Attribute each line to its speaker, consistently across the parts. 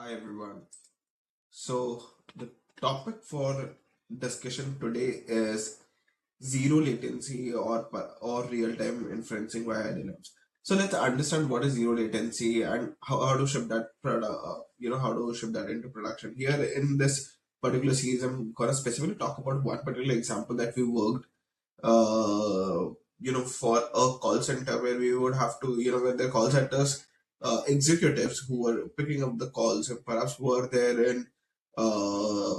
Speaker 1: Hi everyone. So the topic for discussion today is zero latency or real-time inferencing via LLMs. So let's understand what is zero latency and how to ship that product, how to ship that into production. Here in this particular series, I'm gonna specifically talk about one particular example that we worked for a call center where we would have to, when the call centers executives who were picking up the calls and perhaps were there in uh,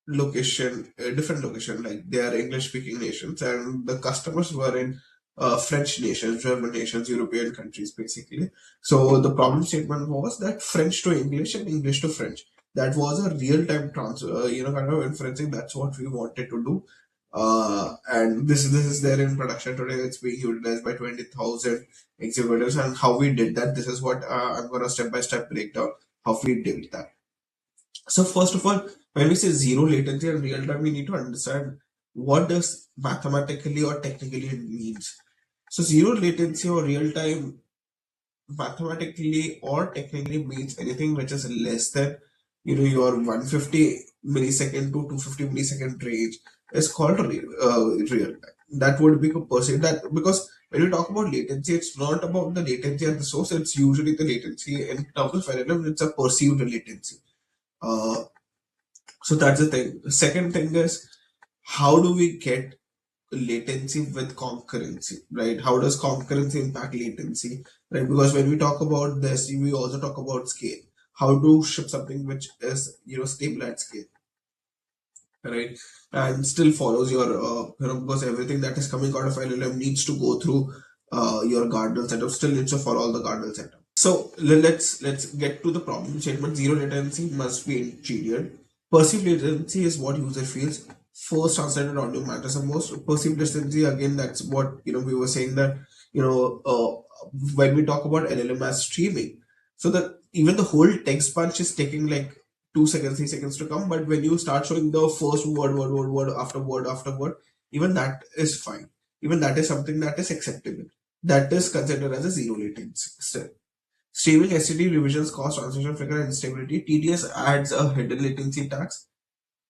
Speaker 1: different location, like they are English speaking nations, and the customers were in French nations, German nations, European countries, basically. So the problem statement was that French to English and English to French. That was a real time transfer, kind of inferencing. That's what we wanted to do. And this is there in production today. It's being utilized by 20,000 exhibitors. And how we did that, this is what I'm going to step by step break down how we did that. So first of all, when we say zero latency and real time, we need to understand what does mathematically or technically it means. So zero latency or real time mathematically or technically means anything which is less than your 150 millisecond to 250 millisecond range is called real time. That would be perceived that because when you talk about latency, it's not about the latency at the source. It's usually the latency in terms of LLM. It's a perceived latency. Uh, so that's the thing. The second thing is, how do we get latency with concurrency, right? How does concurrency impact latency, right? Because when we talk about this, we also talk about scale. How to ship something which is stable at scale, right? And still follows your because everything that is coming out of LLM needs to go through your guardrail setup. Still needs to follow all the guardrail setup. So let's get to the problem statement. Zero latency must be engineered. Perceived latency is what user feels. First translated audio matters the most. Perceived latency, again, that's what we were saying that when we talk about LLM as streaming, so that even the whole text bunch is taking like 2 seconds, 3 seconds to come. But when you start showing the first word after word, even that is fine. Even that is something that is acceptable. That is considered as a zero latency. Still, streaming STD revisions cause transition flicker and instability. TDS adds a hidden latency tax.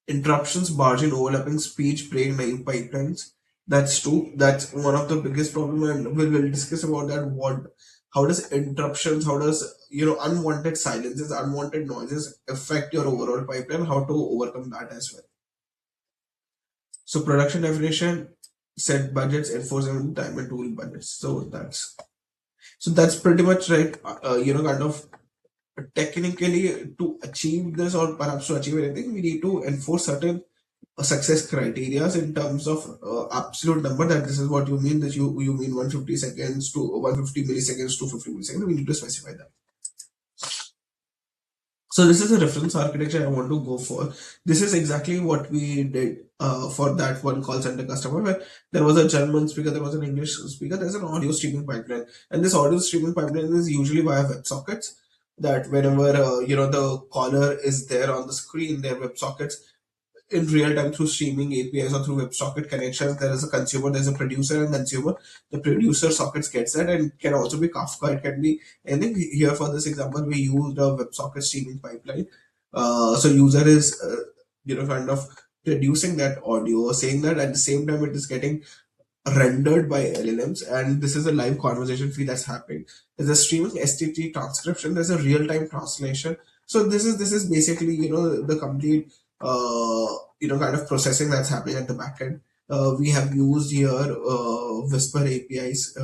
Speaker 1: Interruptions barge in overlapping speech break naive pipelines. That's true. That's one of the biggest problem, and we'll discuss about that. How does interruptions, how does unwanted silences, unwanted noises affect your overall pipeline? How to overcome that as well. So production definition, set budgets, enforcement, time and tool budgets. So that's pretty much right. Kind of technically to achieve this or perhaps to achieve anything, we need to enforce certain success criteria in terms of absolute number, that this is what you mean, that you mean 150 seconds to 150 milliseconds to 50 milliseconds. We need to specify that. So this is a reference architecture I want to go for. This is exactly what we did for that one call center customer, where there was a German speaker, there was an English speaker, there's an audio streaming pipeline, and this audio streaming pipeline is usually via WebSockets. That whenever the caller is there on the screen, their WebSockets in real time through streaming APIs or through WebSocket connections. There is a consumer, there's a producer and consumer. The producer sockets gets that and can also be Kafka. It can be anything. Here for this example, we used a WebSocket streaming pipeline. So user is kind of producing that audio, saying that at the same time it is getting rendered by LLMs, and this is a live conversation feed that's happening. There's a streaming STT transcription. There's a real-time translation. So this is basically the complete kind of processing that's happening at the back end. We have used here Whisper APIs,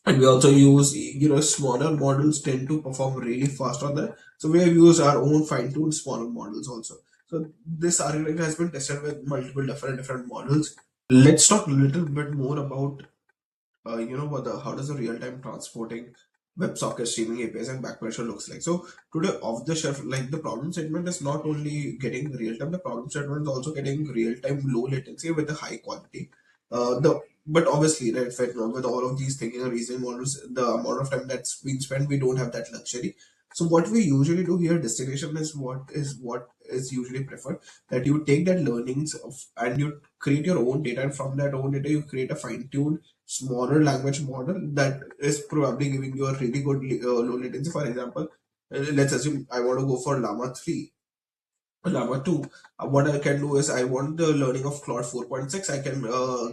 Speaker 1: and we also use smaller models tend to perform really fast on that. So we have used our own fine-tuned smaller models also. So this architecture has been tested with multiple different models. Let's talk a little bit more about how does the real-time transporting WebSocket streaming APIs and backpressure looks like. So today off the shelf, like the problem statement is not only getting real time, the problem statement is also getting real time low latency with a high quality. The But obviously, right, with all of these thinking and reasoning models, the amount of time that's been spent, we don't have that luxury. So what we usually do here, destination is what is usually preferred. That you take that learnings and you create your own data, and from that own data you create a fine-tuned smaller language model that is probably giving you a really good low latency. For example, let's assume I want to go for Llama 3, Llama 2. What I can do is I want the learning of Claude 4.6. I can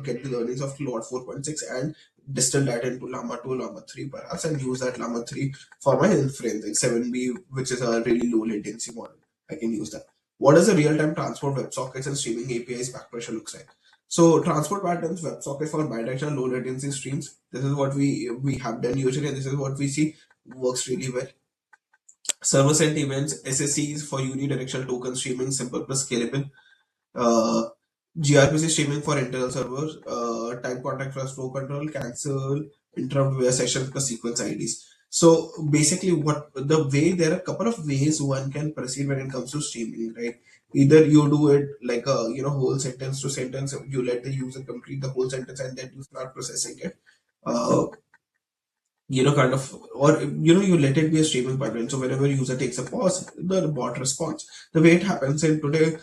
Speaker 1: get the learnings of Claude 4.6 and distill that into Llama 2, Llama 3 perhaps, and use that Llama 3 for my inferencing 7B, which is a really low latency model. I can use that. What does the real-time transport WebSockets and streaming APIs backpressure looks like? So transport patterns, WebSocket for bidirectional low latency streams. This is what we have done usually, and this is what we see works really well. Server-sent events, SSEs for unidirectional token streaming, simple plus scalable. Uh, gRPC streaming for internal servers, time contact plus flow control, cancel, interrupt via session plus sequence IDs. So basically, what the way there are a couple of ways one can proceed when it comes to streaming, right? Either you do it like a whole sentence to sentence, you let the user complete the whole sentence and then you start processing it. Uh, kind of, or you let it be a streaming pipeline. So whenever user takes a pause, the bot responds. The way it happens in today,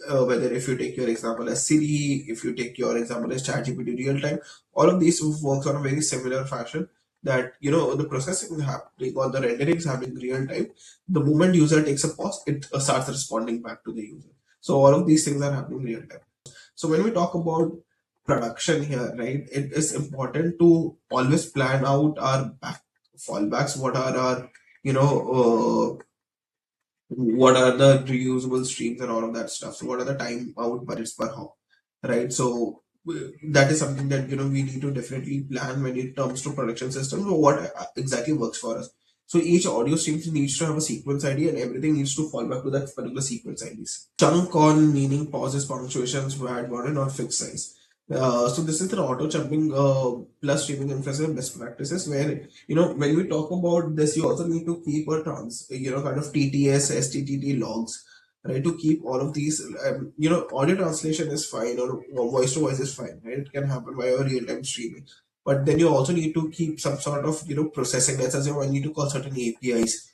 Speaker 1: whether if you take your example as Siri, if you take your example as ChatGPT real time, all of these works on a very similar fashion. That the processing is happening or the rendering is happening real time. The moment user takes a pause, it starts responding back to the user. So all of these things are happening real time. So when we talk about production here, right, it is important to always plan out our fallbacks. What are our, what are the reusable streams and all of that stuff. So what are the time out budgets per hop, right? So that is something that we need to definitely plan when it comes to production systems. So what exactly works for us? So each audio stream needs to have a sequence ID, and everything needs to fall back to that particular sequence IDs. Chunk on meaning pauses, punctuations, word word, not fixed size. So this is the auto chumping plus streaming infrastructure best practices, where when we talk about this, you also need to keep a kind of TTS, STTT logs, right? To keep all of these, audio translation is fine, or voice to voice is fine, right? It can happen via real time streaming, but then you also need to keep some sort of processing. Let's assume I need to call certain APIs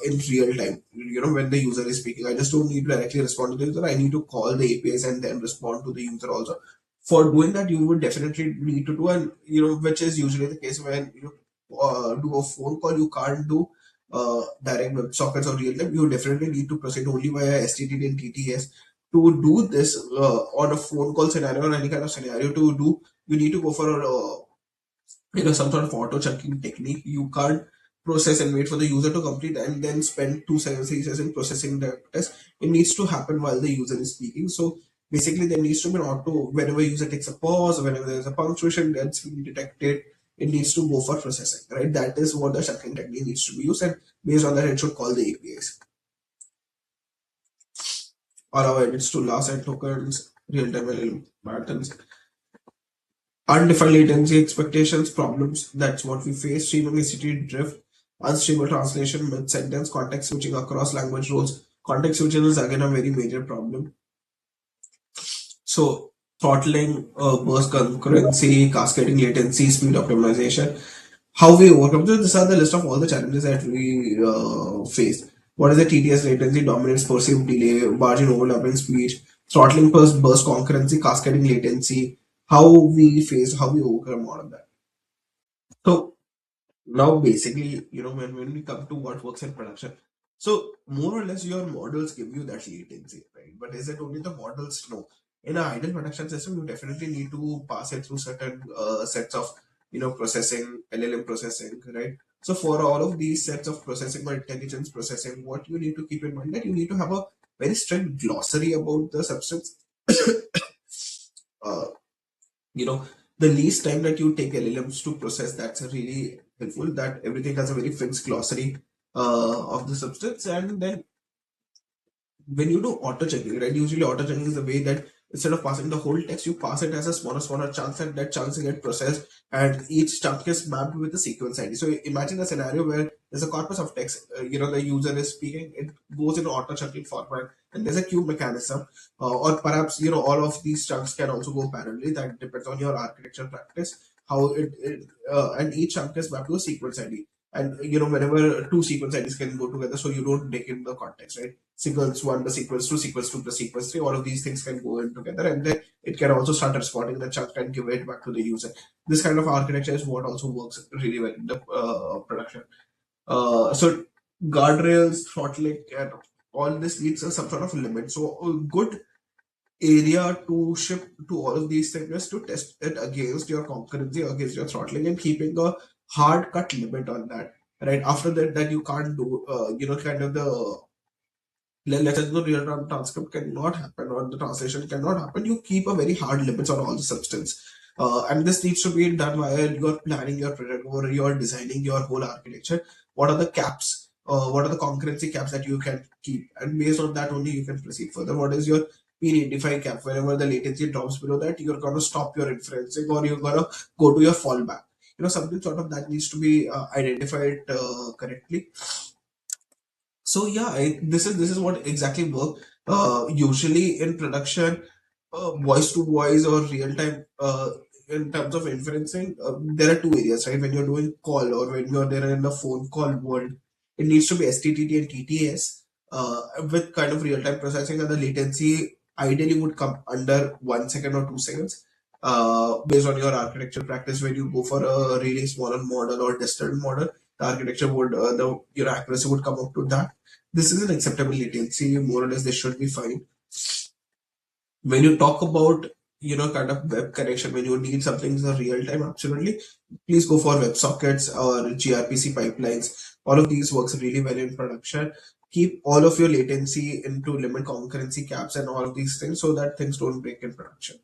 Speaker 1: in real time. When the user is speaking, I just don't need to directly respond to the user. I need to call the APIs and then respond to the user also. For doing that, you would definitely need to do, and which is usually the case when do a phone call. You can't do direct web sockets or real time. You definitely need to proceed only via STTD and TTS. To do this on a phone call scenario or any kind of scenario, you need to go for a some sort of auto chunking technique. You can't process and wait for the user to complete and then spend 2 seconds, 3 seconds in processing the test. It needs to happen while the user is speaking. So basically, there needs to be an auto, whenever user takes a pause or whenever there's a punctuation that's being detected, it needs to go for processing, right? That is what the chunking technique needs to be used, and based on that, it should call the APIs. Allow edits to last and tokens, real-time patterns. Undefined latency expectations problems. That's what we face. Streaming ACT drift, unstable translation, mid sentence, context switching across language roles. Context switching is again a very major problem. So throttling, burst concurrency, cascading latency, speed optimization. How we overcome this? These are the list of all the challenges that we face. What is the TTS latency, dominance, perceived delay, margin overlapping speed, throttling, burst concurrency, cascading latency, how we overcome all of that. So now basically, when we come to what works in production, so more or less your models give you that latency, right? But is it only the models? No. In an ideal production system, you definitely need to pass it through certain sets of processing, LLM processing, right? So for all of these sets of processing or intelligence processing, what you need to keep in mind that you need to have a very strict glossary about the substance. uh, you know the least time that you take LLMs to process, that's a really helpful, that everything has a very fixed glossary of the substance. And then when you do auto checking, right, usually auto checking is the way that instead of passing the whole text, you pass it as a smaller chunks, and that chunks get processed, and each chunk is mapped with the sequence ID. So imagine a scenario where there's a corpus of text, the user is speaking, it goes in auto chunking format, and there's a queue mechanism, or perhaps all of these chunks can also go parallelly. That depends on your architecture practice, how and each chunk is mapped to a sequence ID. And whenever two sequence IDs can go together, so you don't break in the context, right? Sequence 1 plus sequence 2, sequence 2 plus sequence 3, all of these things can go in together, and then it can also start responding the chunk and give it back to the user. This kind of architecture is what also works really well in the production. So guardrails, throttling, and all this needs some sort of limit. So a good area to ship to all of these things is to test it against your concurrency, against your throttling, and keeping a hard cut limit on that. Right after that, that you can't do, kind of the let's say the real time transcript cannot happen or the translation cannot happen. You keep a very hard limits on all the substance. And this needs to be done while you're planning your project or you're designing your whole architecture. What are the caps? What are the concurrency caps that you can keep? And based on that only you can proceed further. What is your P85 cap? Whenever the latency drops below that, you're going to stop your inferencing or you're going to go to your fallback. Something sort of that needs to be identified correctly. So yeah, this is what exactly work. Usually in production, voice to voice or real time, in terms of inferencing, there are two areas, right? When you're doing call or when you're there in the phone call world, it needs to be STTT and TTS, with kind of real time processing, and the latency ideally would come under 1 second or 2 seconds. Based on your architecture practice, when you go for a really smaller model or distant model, the architecture would the your accuracy would come up to that. This is an acceptable latency. More or less, this should be fine. When you talk about kind of web connection, when you need something in real time, absolutely, please go for WebSockets or gRPC pipelines. All of these works really well in production. Keep all of your latency into limit concurrency caps and all of these things so that things don't break in production.